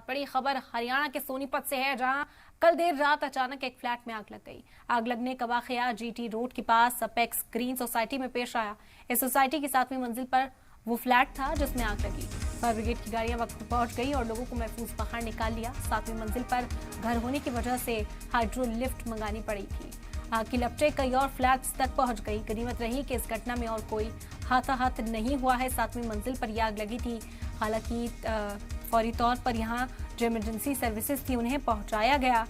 बड़ी खबर हरियाणा के सोनीपत से है, जहां कल देर रात अचानक एक फ्लैट में आग लग गई। आग लगने का वाकया जीटी रोड के पास अपेक्स ग्रीन सोसाइटी में पेश आया। इस सोसाइटी की 7वीं मंजिल पर वो फ्लैट था जिसमें आग लगी। फायर ब्रिगेड की गाड़ियां वक्त पर पहुंच गई और लोगों को महफूज बाहर निकाल लिया। 7वीं मंजिल पर घर होने की वजह से हाइड्रो लिफ्ट मंगानी पड़ी थी। आग की लपटें कई और फ्लैट्स तक पहुंच गई। गनीमत रही कि इस घटना में और कोई हाथाहाथ नहीं हुआ है। 7वीं मंजिल पर यह आग लगी थी। हालांकि फौरी तौर पर यहाँ जो इमरजेंसी सर्विसेज थी उन्हें पहुंचाया गया।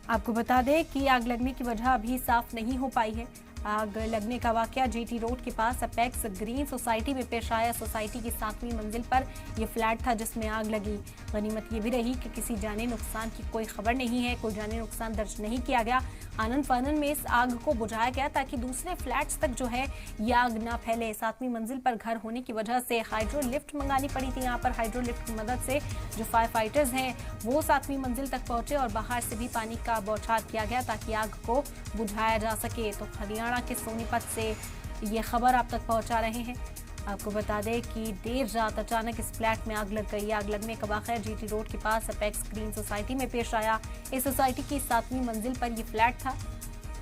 आपको बता दें कि आग लगने की वजह अभी साफ नहीं हो पाई है। आग लगने का वाकया जीटी रोड के पास अपेक्स ग्रीन सोसाइटी में पेश आया। सोसाइटी की 7वीं मंजिल पर यह फ्लैट था जिसमें आग लगी। गनीमत ये भी रही कि किसी जानी नुकसान की कोई खबर नहीं है, कोई जानी नुकसान दर्ज नहीं किया गया। आनन फानन में इस आग को बुझाया गया ताकि दूसरे फ्लैट्स तक जो है ये आग ना फैले। 7वीं मंजिल पर घर होने की वजह से हाइड्रो लिफ्ट मंगानी पड़ी थी। यहाँ पर हाइड्रो लिफ्ट की मदद से जो फायर फाइटर्स हैं वो 7वीं मंजिल तक पहुंचे और बाहर से भी पानी का बौछार किया गया ताकि आग को बुझाया जा सके। तो हरियाणा के सोनीपत से ये खबर आप तक पहुंचा रहे हैं। आपको बता दें कि देर रात अचानक इस फ्लैट में आग लग गई। आग लगने का वाकया जीटी रोड के पास अपेक्स ग्रीन सोसाइटी में पेश आया। इस सोसाइटी की 7वीं मंजिल पर यह फ्लैट था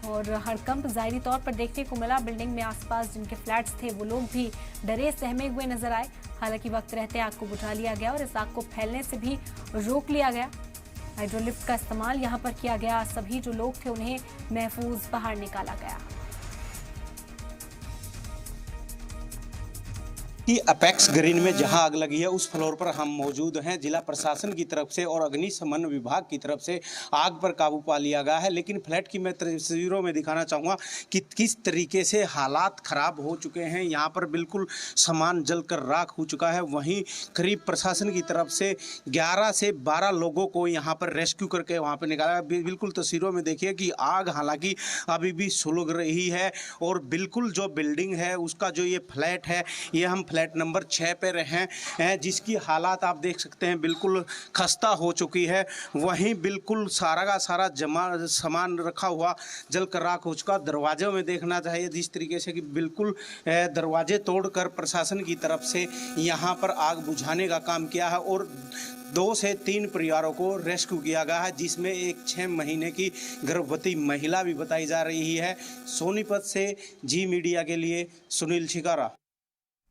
और हड़कंप जाहिरी तौर पर देखने को मिला। बिल्डिंग में आसपास जिनके फ्लैट्स थे वो लोग भी डरे सहमे हुए नजर आए। हालांकि वक्त रहते आग को बुझा लिया गया और इस आग को फैलने से भी रोक लिया गया। हाइड्रोलिफ्ट का इस्तेमाल यहाँ पर किया गया। सभी जो लोग थे उन्हें महफूज बाहर निकाला गया। कि अपेक्स ग्रीन में जहां आग लगी है उस फ्लोर पर हम मौजूद हैं। जिला प्रशासन की तरफ से और अग्निशमन विभाग की तरफ से आग पर काबू पा लिया गया है। लेकिन फ्लैट की मैं तस्वीरों में दिखाना चाहूँगा कि किस तरीके से हालात ख़राब हो चुके हैं। यहाँ पर बिल्कुल सामान जलकर राख हो चुका है। वहीं करीब प्रशासन की तरफ से 11 से 12 लोगों को यहाँ पर रेस्क्यू करके वहाँ पर निकाला। बिल्कुल तस्वीरों में देखिए कि आग हालांकि अभी भी सुलग रही है और बिल्कुल जो बिल्डिंग है उसका जो ये फ्लैट है ये हम फ्लैट नंबर 6 पे हैं, जिसकी हालात आप देख सकते हैं बिल्कुल खस्ता हो चुकी है। वहीं बिल्कुल सारा का सारा जमा सामान रखा हुआ जल कर राख हो चुका। दरवाज़ों में देखना चाहिए जिस तरीके से कि बिल्कुल दरवाजे तोड़कर प्रशासन की तरफ से यहाँ पर आग बुझाने का काम किया है और 2 से 3 परिवारों को रेस्क्यू किया गया है, जिसमें एक 6 महीने की गर्भवती महिला भी बताई जा रही है। सोनीपत से जी मीडिया के लिए सुनील छिकारा।